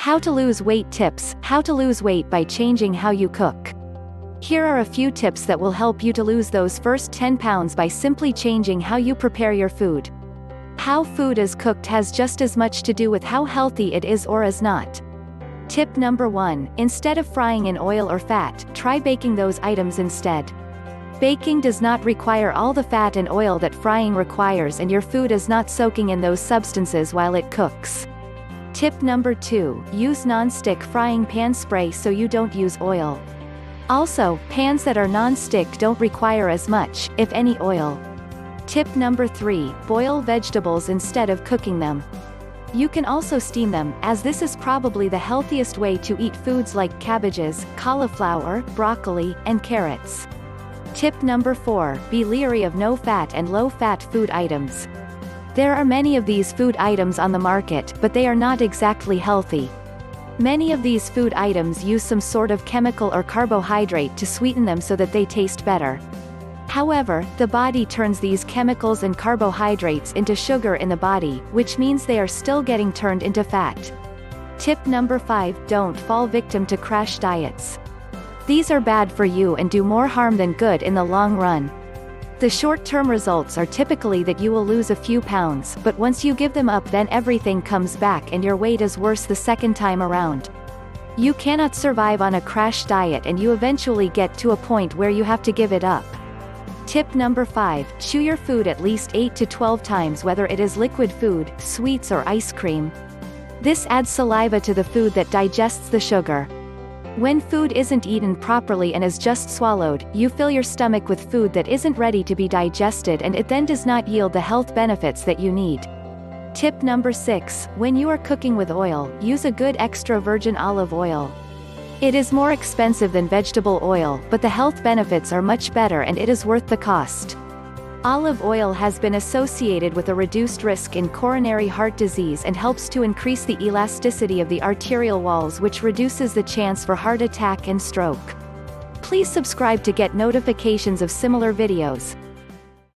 How to lose weight tips. How to lose weight by changing how you cook. Here are a few tips that will help you to lose those first 10 pounds by simply changing how you prepare your food. How food is cooked has just as much to do with how healthy it is or is not. Tip number 1, instead of frying in oil or fat, try baking those items instead. Baking does not require all the fat and oil that frying requires, and your food is not soaking in those substances while it cooks. Tip number 2, use non-stick frying pan spray so you don't use oil. Also, pans that are non-stick don't require as much, if any, oil. Tip number 3, boil vegetables instead of cooking them. You can also steam them, as this is probably the healthiest way to eat foods like cabbages, cauliflower, broccoli, and carrots. Tip number 4, be leery of no-fat and low-fat food items. There are many of these food items on the market, but they are not exactly healthy. Many of these food items use some sort of chemical or carbohydrate to sweeten them so that they taste better. However, the body turns these chemicals and carbohydrates into sugar in the body, which means they are still getting turned into fat. Tip number 5, don't fall victim to crash diets. These are bad for you and do more harm than good in the long run. The short-term results are typically that you will lose a few pounds, but once you give them up, then everything comes back and your weight is worse the second time around. You cannot survive on a crash diet, and you eventually get to a point where you have to give it up. Tip number 5, chew your food at least 8 to 12 times, whether it is liquid food, sweets or ice cream. This adds saliva to the food that digests the sugar. When food isn't eaten properly and is just swallowed, you fill your stomach with food that isn't ready to be digested, and it then does not yield the health benefits that you need. Tip number 6, when you are cooking with oil, use a good extra virgin olive oil. It is more expensive than vegetable oil, but the health benefits are much better and it is worth the cost. Olive oil has been associated with a reduced risk in coronary heart disease and helps to increase the elasticity of the arterial walls, which reduces the chance for heart attack and stroke. Please subscribe to get notifications of similar videos.